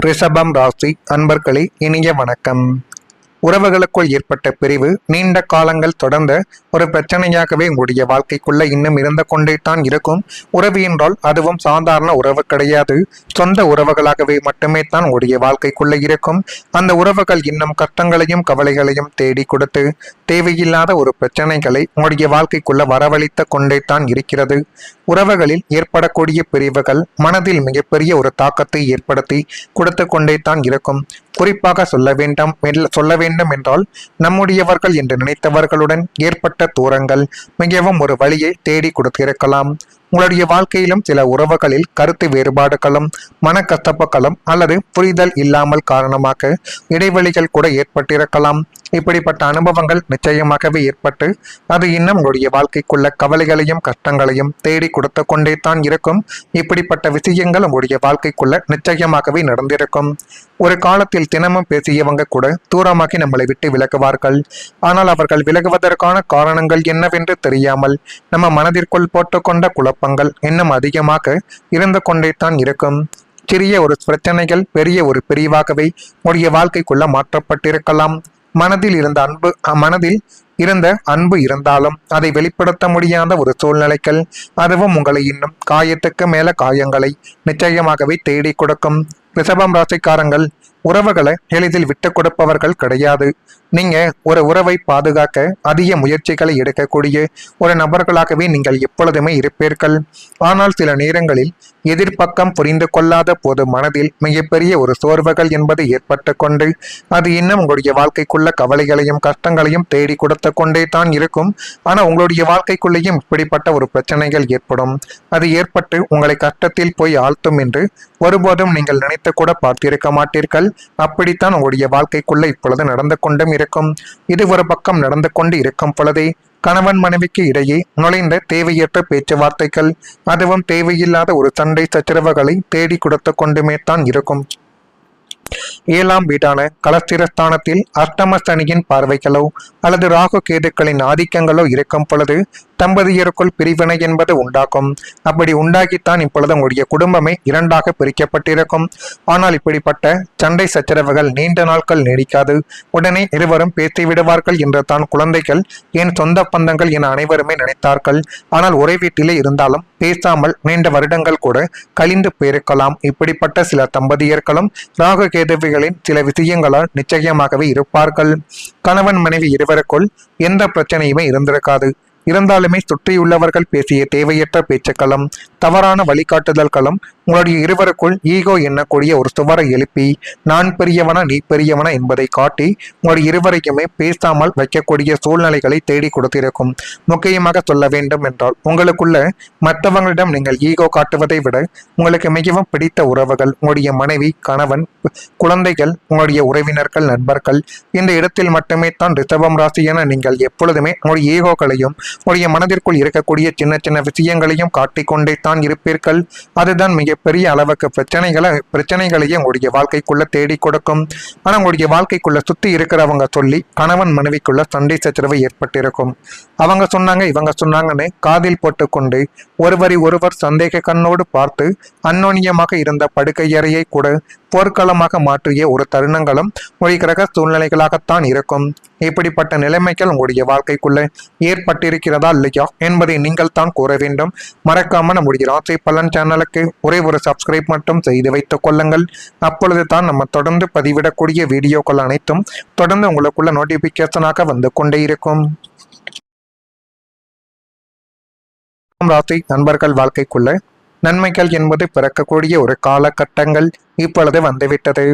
ரிஷபம் ராசி அன்பர்களே, இனிய வணக்கம். உறவுகளுக்குள் ஏற்பட்ட பிரிவு நீண்ட காலங்கள் தொடர்ந்த ஒரு பிரச்சனையாகவே உங்களுடைய வாழ்க்கைக்குள்ள இன்னும் இருந்து கொண்டே தான் இருக்கும். உறவு என்றால் அதுவும் சாதாரண உறவு கிடையாது, சொந்த உறவுகளாகவே மட்டுமே தான் உங்களுடைய வாழ்க்கைக்குள்ள இருக்கும். அந்த உறவுகள் இன்னும் கஷ்டங்களையும் கவலைகளையும் தேடி கொடுத்து தேவையில்லாத ஒரு பிரச்சனைகளை உங்களுடைய வாழ்க்கைக்குள்ள வரவழைத்து கொண்டே தான் இருக்கிறது. உறவுகளில் ஏற்படக்கூடிய பிரிவுகள் மனதில் மிகப்பெரிய ஒரு தாக்கத்தை ஏற்படுத்தி கொடுத்து கொண்டே தான் இருக்கும். குறிப்பாக சொல்ல வேண்டும் என்றால் நம்முடையவர்கள் என்று நினைத்தவர்களுடன் ஏற்பட்ட தூரங்கள் மிகவும் ஒரு வழியை தேடி கொடுத்திருக்கலாம். உங்களுடைய வாழ்க்கையிலும் சில உறவுகளில் கருத்து வேறுபாடுகளும் மனக்கசப்புகளும் அல்லது புரிதல் இல்லாமல் காரணமாக இடைவெளிகள் கூட ஏற்பட்டிருக்கலாம். இப்படிப்பட்ட அனுபவங்கள் நிச்சயமாகவே ஏற்பட்டு அது இன்னும் உங்களுடைய வாழ்க்கைக்குள்ள கவலைகளையும் கஷ்டங்களையும் தேடி கொடுத்து கொண்டே தான் இருக்கும். இப்படிப்பட்ட விஷயங்கள் உங்களுடைய வாழ்க்கைக்குள்ள நிச்சயமாகவே நடந்திருக்கும். ஒரு காலத்தில் தினமும் பேசியவங்க கூட தூரமாகி நம்மளை விட்டு விலகுவார்கள். ஆனால் அவர்கள் விலகுவதற்கான காரணங்கள் என்னவென்று தெரியாமல் நம்ம மனதிற்குள் போட்டுக்கொண்ட குழப்பங்கள் இன்னும் அதிகமாக இருந்து கொண்டே தான் இருக்கும். சிறிய ஒரு பிரச்சனைகள் பெரிய ஒரு பிரிவாகவே உங்களுடைய வாழ்க்கைக்குள்ள மாற்றப்பட்டிருக்கலாம். மனதில் இருந்த அன்பு இருந்தாலும் அதை வெளிப்படுத்த முடியாத ஒரு சூழ்நிலைகள், அதுவும் உங்களை இன்னும் காயத்துக்கு மேல காயங்களை நிச்சயமாகவே தேடி கொடுக்கும். ரிஷபம் ராசிக்காரங்கள் உறவுகளை எளிதில் விட்டு கொடுப்பவர்கள் கிடையாது. நீங்க ஒரு உறவை பாதுகாக்க அதிக முயற்சிகளை எடுக்கக்கூடிய ஒரு நபர்களாகவே நீங்கள் எப்பொழுதுமே இருப்பீர்கள். ஆனால் சில நேரங்களில் எதிர்ப்பக்கம் புரிந்து கொள்ளாத போது மனதில் மிகப்பெரிய ஒரு சோர்வுகள் என்பது ஏற்பட்டு கொண்டு அது இன்னும் உங்களுடைய வாழ்க்கைக்குள்ள கவலைகளையும் கஷ்டங்களையும் தேடி கொடுத்து கொண்டே தான் இருக்கும். ஆனால் உங்களுடைய வாழ்க்கைக்குள்ளேயும் இப்படிப்பட்ட ஒரு பிரச்சனைகள் ஏற்படும். அது ஏற்பட்டு உங்களை கஷ்டத்தில் போய் ஆழ்த்தும் என்று ஒருபோதும் நீங்கள் நினைத்து கூட பார்த்திருக்க மாட்டீர்கள். அப்படித்தான் உங்களுடைய வாழ்க்கைக்குள்ள இப்பொழுது நடந்து கொண்டும் இருக்கும். இது ஒரு பக்கம் நடந்து கொண்டு இருக்கும் பொழுதே கணவன் மனைவிக்கு இடையே நுழைந்த தேவையற்ற பேச்சுவார்த்தைகள், அதுவும் தேவையில்லாத ஒரு சண்டை சச்சரவுகளை தேடி கொடுத்து கொண்டுமே தான் இருக்கும். 7ஆம் வீடான கலஸ்திரஸ்தானத்தில் அஷ்டம சனியின் பார்வைகளோ அல்லது ராகு கேதுக்களின் ஆதிக்கங்களோ இருக்கும் பொழுது தம்பதியருக்குள் பிரிவினை என்பது உண்டாகும். அப்படி உண்டாகித்தான் இப்பொழுது உங்களுடைய குடும்பமே இரண்டாக பிரிக்கப்பட்டிருக்கும். ஆனால் இப்படிப்பட்ட சண்டை சச்சரவுகள் நீண்ட நாட்கள் நீடிக்காது. உடனே இருவரும் பேசிவிடுவார்கள் என்று தான் குழந்தைகள், என் சொந்த பந்தங்கள் என அனைவருமே நினைத்தார்கள். ஆனால் ஒரே வீட்டிலே இருந்தாலும் பேசாமல் நீண்ட வருடங்கள் கூட கழிந்து போயிருக்கலாம். இப்படிப்பட்ட சில தம்பதியர்களும் ராகு கேதுவிகளின் சில விஷயங்களால் நிச்சயமாகவே இருப்பார்கள். கணவன் மனைவி இருவருக்குள் எந்த பிரச்சனையுமே இருந்திருக்காது. இருந்தாலுமே சுற்றியுள்ளவர்கள் பேசிய தேவையற்ற பேச்சுக்களும் தவறான வழிகாட்டுதல்களும் உங்களுடைய இருவருக்குள் ஈகோ எண்ணக்கூடிய ஒரு சுவரை எழுப்பி நான் பெரியவனா நீ பெரியவனா என்பதை காட்டி உங்களுடைய இருவரையுமே பேசாமல் வைக்கக்கூடிய சூழ்நிலைகளை தேடி கொடுத்திருக்கும். முக்கியமாக சொல்ல வேண்டும் என்றால் உங்களுக்குள்ள மற்றவங்களிடம் நீங்கள் ஈகோ காட்டுவதை விட உங்களுக்கு மிகவும் பிடித்த உறவுகள், உங்களுடைய மனைவி, கணவன், குழந்தைகள், உங்களுடைய உறவினர்கள், நண்பர்கள், இந்த இடத்தில் மட்டுமே தான் ரிஷபம் ராசி என நீங்கள் எப்பொழுதுமே உங்களுடைய ஈகோக்களையும் உங்களுடைய மனதிற்குள் இருக்கக்கூடிய சின்ன சின்ன விஷயங்களையும் காட்டிக்கொண்டே தான் இருப்பீர்கள். அதுதான் மிகப்பெரிய அளவுக்கு பிரச்சனைகளையும் உங்களுடைய வாழ்க்கைக்குள்ள தேடி கொடுக்கும். ஆனா உங்களுடைய வாழ்க்கைக்குள்ள சுத்தி இருக்கிறவங்க சொல்லி கணவன் மனைவிக்குள்ள சண்டை சச்சரவு ஏற்பட்டிருக்கும். அவங்க சொன்னாங்க இவங்க சொன்னாங்கன்னு காதில் போட்டுக்கொண்டு ஒருவரை ஒருவர் சந்தேக கண்ணோடு பார்த்து அந்யோன்யமாக இருந்த படுக்கை அறையை கூட போர்க்களமாக மாற்றிய ஒரு தருணங்களும் ஒரு கிரக சூழ்நிலைகளாகத்தான் இருக்கும். இப்படிப்பட்ட நிலைமைகள் உங்களுடைய வாழ்க்கைக்குள்ள ஏற்பட்டிருக்கிறதா இல்லையா என்பதை நீங்கள் தான் கூற வேண்டும். மறக்காம நம்முடைய ராசி பலன் சேனலுக்கு ஒரே ஒரு சப்ஸ்கிரைப் மட்டும் செய்து வைத்துக் கொள்ளுங்கள். அப்பொழுது தான் நம்ம தொடர்ந்து பதிவிடக்கூடிய வீடியோக்கள் அனைத்தும் தொடர்ந்து உங்களுக்குள்ள நோட்டிபிகேஷனாக வந்து கொண்டே இருக்கும். ராசி நண்பர்கள் வாழ்க்கைக்குள்ள நன்மைகள் என்பது பிறக்கக்கூடிய ஒரு காலகட்டங்கள் இப்பொழுது வந்துவிட்டது.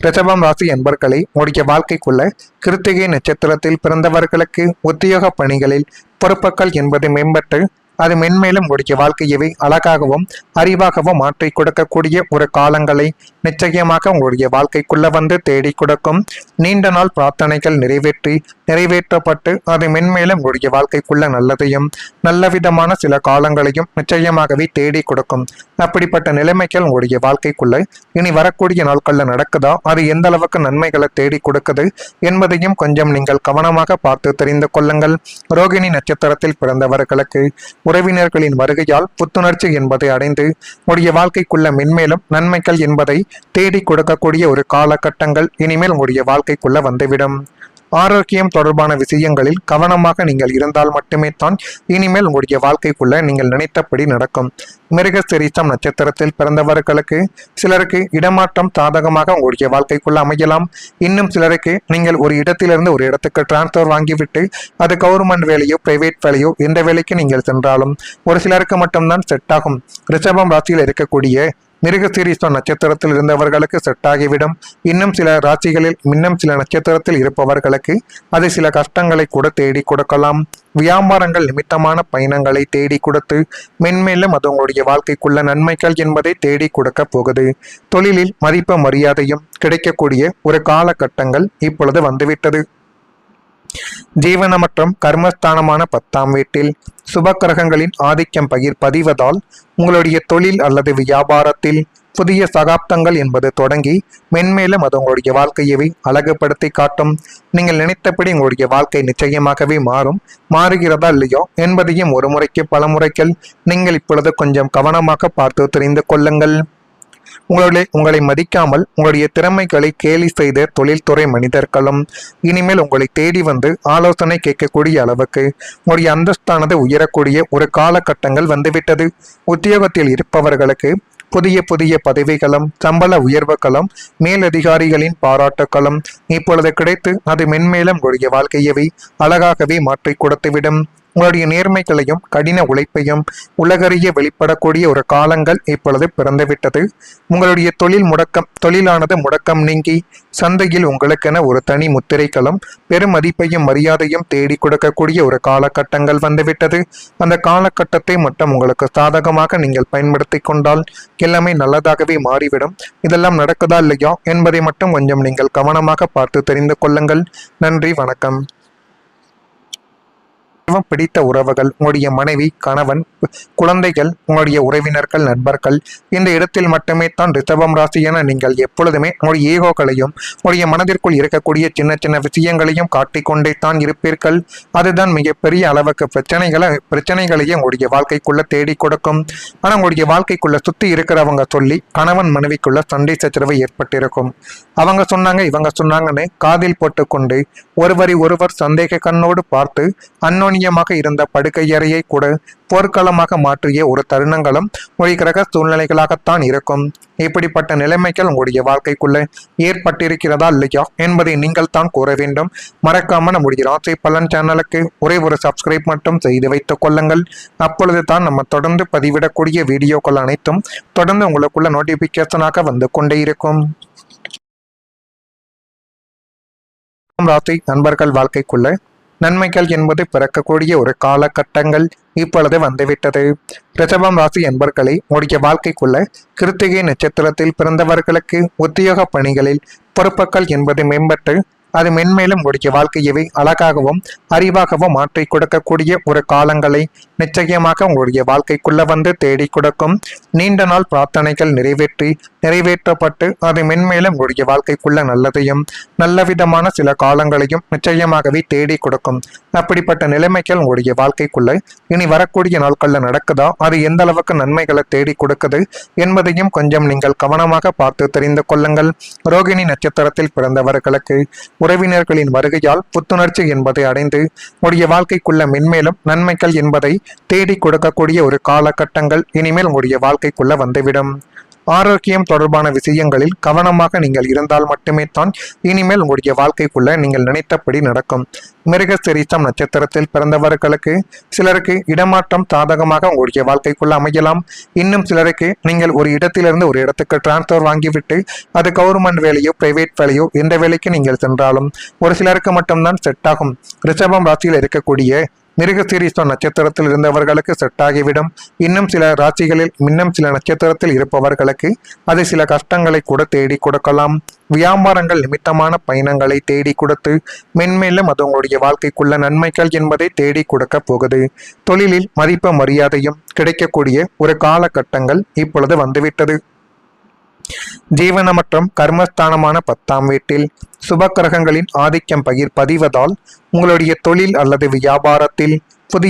ரிஷபம் ராசி என்பர்களே, உடைய வாழ்க்கைக்குள்ள கிருத்திகை நட்சத்திரத்தில் பிறந்தவர்களுக்கு உத்தியோக பணிகளில் பொறுப்புகள் என்பது மேம்பட்டு அது மென்மேலும் உடைய வாழ்க்கையவே அழகாகவும் அறிவாகவும் மாற்றி கொடுக்கக்கூடிய ஒரு காலங்களை நிச்சயமாக உங்களுடைய வாழ்க்கைக்குள்ள வந்து தேடி கொடுக்கும். நீண்ட நாள் பிரார்த்தனைகள் நிறைவேற்றப்பட்டு அது மென்மேலும் உங்களுடைய வாழ்க்கைக்குள்ள நல்லதையும் நல்ல விதமான சில காலங்களையும் நிச்சயமாகவே தேடி கொடுக்கும். அப்படிப்பட்ட நிலைமைகள் உங்களுடைய வாழ்க்கைக்குள்ள இனி வரக்கூடிய நாட்கள்ல நடக்குதா, அது எந்த அளவுக்கு நன்மைகளை தேடி கொடுக்குது என்பதையும் கொஞ்சம் நீங்கள் கவனமாக பார்த்து தெரிந்து கொள்ளுங்கள். ரோகிணி நட்சத்திரத்தில் பிறந்தவர்களுக்கு உறவினர்களின் வருகையால் புத்துணர்ச்சி என்பதை அடைந்து உங்களுடைய வாழ்க்கைக்குள்ள மென்மேலும் நன்மைகள் என்பதை தேடி கொடுக்கக்கூடிய ஒரு காலகட்டங்கள் இனிமேல் உங்களுடைய வாழ்க்கைக்குள்ள வந்துவிடும். ஆரோக்கியம் தொடர்பான விஷயங்களில் கவனமாக நீங்கள் இருந்தால் மட்டுமே தான் இனிமேல் உங்களுடைய வாழ்க்கைக்குள்ள நீங்கள் நினைத்தபடி நடக்கும். மிருகசீரிஷம் நட்சத்திரத்தில் பிறந்தவர்களுக்கு சிலருக்கு இடமாற்றம் சாதகமாக உங்களுடைய வாழ்க்கைக்குள்ள அமையலாம். இன்னும் சிலருக்கு நீங்கள் ஒரு இடத்திலிருந்து ஒரு இடத்துக்கு டிரான்ஸ்பர் வாங்கிவிட்டு அது கவர்மெண்ட் வேலையோ பிரைவேட் வேலையோ எந்த வேலைக்கு நீங்கள் சென்றாலும் ஒரு சிலருக்கு மட்டும்தான் செட் ஆகும். ரிஷபம் ராசியில் இருக்கக்கூடிய மிருகசீரிஷம் நட்சத்திரத்தில் இருந்தவர்களுக்கு செட் ஆகிவிடும். இன்னும் சில ராசிகளில் இன்னும் சில நட்சத்திரத்தில் இருப்பவர்களுக்கு அது சில கஷ்டங்களை கூட தேடி கொடுக்கலாம். வியாபாரங்கள் நிமித்தமான பயணங்களை தேடி கொடுத்து மென்மேலும் அது உங்களுடைய வாழ்க்கைக்குள்ள நன்மைகள் என்பதை தேடி கொடுக்க போகுது. தொழிலில் மதிப்பு மரியாதையும் கிடைக்கக்கூடிய ஒரு காலகட்டங்கள் இப்பொழுது வந்துவிட்டது. ஜீவன மற்றும் கர்மஸ்தானமான 10ஆம் வீட்டில் சுப கிரகங்களின் ஆதிக்கம் பதிவதால் உங்களுடைய தொழில் அல்லது வியாபாரத்தில் புதிய சகாப்தங்கள் என்பது தொடங்கி மென்மேலும் அது உங்களுடைய வாழ்க்கையவே அழகுபடுத்தி காட்டும். நீங்கள் நினைத்தபடி உங்களுடைய வாழ்க்கை நிச்சயமாகவே மாறுகிறதா இல்லையோ என்பதையும் ஒரு முறைக்கு பல முறைகள் நீங்கள் இப்பொழுது கொஞ்சம் கவனமாக பார்த்து தெரிந்து கொள்ளுங்கள். உங்களை மதிக்காமல் உங்களுடைய திறமைகளை கேலி செய்த தொழில்துறை மனிதர்களும் இனிமேல் உங்களை தேடி வந்து ஆலோசனை கேட்கக்கூடிய அளவுக்கு உங்களுடைய அந்தஸ்தானது உயரக்கூடிய ஒரு காலகட்டங்கள் வந்துவிட்டது. உத்தியோகத்தில் இருப்பவர்களுக்கு புதிய புதிய பதவிகளும் சம்பள உயர்வுகளும் மேலதிகாரிகளின் பாராட்டுகளும் இப்பொழுது கிடைத்து அது மென்மேலும் உங்களுடைய வாழ்க்கையவை அழகாகவே மாற்றி கொடுத்துவிடும். உங்களுடைய நேர்மைகளையும் கடின உழைப்பையும் உலகறிய வெளிப்படக்கூடிய ஒரு காலங்கள் இப்பொழுது பிறந்துவிட்டது. உங்களுடைய தொழிலானது முடக்கம் நீங்கி சந்தையில் உங்களுக்கென ஒரு தனி முத்திரைகளும் பெருமதிப்பையும் மரியாதையும் தேடி கொடுக்கக்கூடிய ஒரு காலகட்டங்கள் வந்துவிட்டது. அந்த காலகட்டத்தை மட்டும் உங்களுக்கு சாதகமாக நீங்கள் பயன்படுத்தி கொண்டால் எல்லாமே நல்லதாகவே மாறிவிடும். இதெல்லாம் நடக்குதா இல்லையா என்பதை மட்டும் கொஞ்சம் நீங்கள் கவனமாக பார்த்து தெரிந்து கொள்ளுங்கள். நன்றி, வணக்கம். பிடித்த உறவுகள், உங்களுடைய மனைவி, கணவன், குழந்தைகள், உங்களுடைய உறவினர்கள், நண்பர்கள், இந்த இடத்தில் மட்டுமே தான் ரிஷபம் ராசி என நீங்கள் எப்பொழுதுமே உங்களுடைய ஈகோக்களையும் உங்களுடைய மனதிற்குள் இருக்கக்கூடிய சின்ன சின்ன விஷயங்களையும் காட்டிக்கொண்டே தான் இருப்பீர்கள். அதுதான் மிகப்பெரிய அளவுக்கு பிரச்சனைகளையும் உங்களுடைய வாழ்க்கைக்குள்ள தேடி கொடுக்கும். ஆனால் உங்களுடைய வாழ்க்கைக்குள்ள சுத்தி இருக்கிறவங்க சொல்லி கணவன் மனைவிக்குள்ள சண்டை சச்சரவு ஏற்பட்டிருக்கும். அவங்க சொன்னாங்க இவங்க சொன்னாங்கன்னு காதில் போட்டுக்கொண்டு ஒருவர் சந்தேக கண்ணோடு பார்த்து அந்யோன்யமாக இருந்த படுக்கை அறையை கூட போர்க்களமாக மாற்றிய ஒரு தருணங்களும் ஒரு கிரக சூழ்நிலைகளாகத்தான் இருக்கும். இப்படிப்பட்ட நிலைமைகள் உங்களுடைய வாழ்க்கைக்குள்ள ஏற்பட்டிருக்கிறதா இல்லையா என்பதை நீங்கள் தான் கூற வேண்டும். மறக்காம நம்முடைய ராசி பலன் சேனலுக்கு ஒரே ஒரு சப்ஸ்கிரைப் மட்டும் செய்து வைத்துக் கொள்ளுங்கள். அப்பொழுது தான் நம்ம தொடர்ந்து பதிவிடக்கூடிய வீடியோக்கள் அனைத்தும் தொடர்ந்து உங்களுக்குள்ள நோட்டிபிகேஷனாக வந்து கொண்டே இருக்கும். ராசி நண்பர்கள் வாழ்க்கைக்குள்ள நன்மைகள் என்பது பிறக்கக்கூடிய ஒரு காலகட்டங்கள் இப்பொழுது வந்துவிட்டது. ரிஷபம் ராசி என்பர்களை உடைய வாழ்க்கைக்குள்ள கிருத்திகை நட்சத்திரத்தில் பிறந்தவர்களுக்கு உத்தியோக பணிகளில் பொறுப்புகள் என்பது மேம்பட்டு அது மென்மேலும் உடைய வாழ்க்கையவை அழகாகவும் அறிவாகவும் மாற்றி கொடுக்கக்கூடிய ஒரு காலங்களை நிச்சயமாக உங்களுடைய வாழ்க்கைக்குள்ள வந்து தேடி கொடுக்கும். நீண்ட நாள் பிரார்த்தனைகள் நிறைவேற்றப்பட்டு அது மென்மேலும் உங்களுடைய வாழ்க்கைக்குள்ள நல்லதையும் நல்ல விதமான சில காலங்களையும் நிச்சயமாகவே தேடி கொடுக்கும். அப்படிப்பட்ட நிலைமைகள் உங்களுடைய வாழ்க்கைக்குள்ள இனி வரக்கூடிய நாட்கள்ல நடக்குதா, அது எந்த அளவுக்கு நன்மைகளை தேடி கொடுக்குது என்பதையும் கொஞ்சம் நீங்கள் கவனமாக பார்த்து தெரிந்து கொள்ளுங்கள். ரோகிணி நட்சத்திரத்தில் பிறந்தவர்களுக்கு உறவினர்களின் வருகையால் புத்துணர்ச்சி என்பதை அடைந்து உடைய வாழ்க்கைக்குள்ள மென்மேலும் நன்மைகள் என்பதை தேடி கொடுக்கக்கூடிய ஒரு காலகட்டங்கள் இனிமேல் உங்களுடைய வாழ்க்கைக்குள்ள வந்துவிடும். ஆரோக்கியம் தொடர்பான விஷயங்களில் கவனமாக நீங்கள் இருந்தால் மட்டுமே தான் இனிமேல் உங்களுடைய வாழ்க்கைக்குள்ள நீங்கள் நினைத்தபடி நடக்கும். மிருகசீரிஷம் நட்சத்திரத்தில் பிறந்தவர்களுக்கு சிலருக்கு இடமாற்றம் சாதகமாக உங்களுடைய வாழ்க்கைக்குள்ள அமையலாம். இன்னும் சிலருக்கு நீங்கள் ஒரு இடத்திலிருந்து ஒரு இடத்துக்கு டிரான்ஸ்பர் வாங்கிவிட்டு அது கவர்மெண்ட் வேலையோ பிரைவேட் வேலையோ எந்த வேலைக்கு நீங்கள் சென்றாலும் ஒரு சிலருக்கு மட்டும்தான் செட் ஆகும். ரிஷபம் ராசியில் இருக்கக்கூடிய மிருகசீரிஷம் நட்சத்திரத்தில் இருந்தவர்களுக்கு செட் ஆகிவிடும். இன்னும் சில ராசிகளில் இன்னும் சில நட்சத்திரத்தில் இருப்பவர்களுக்கு அது சில கஷ்டங்களை கூட தேடி கொடுக்கலாம். வியாபாரங்கள் நிமித்தமான பயணங்களை தேடி கொடுத்து மென்மேலும் அது உங்களுடைய வாழ்க்கைக்குள்ள நன்மைகள் என்பதை தேடி கொடுக்க போகுது. தொழிலில் மதிப்பு மரியாதையும் கிடைக்கக்கூடிய ஒரு காலகட்டங்கள் இப்பொழுது வந்துவிட்டது. ஜீவன மற்றும் கர்மஸ்தானமான 10ஆம் வீட்டில் சுப கிரகங்களின் ஆதிக்கம் பதிவதால் உங்களுடைய தொழில் அல்லது வியாபாரத்தில் புதிய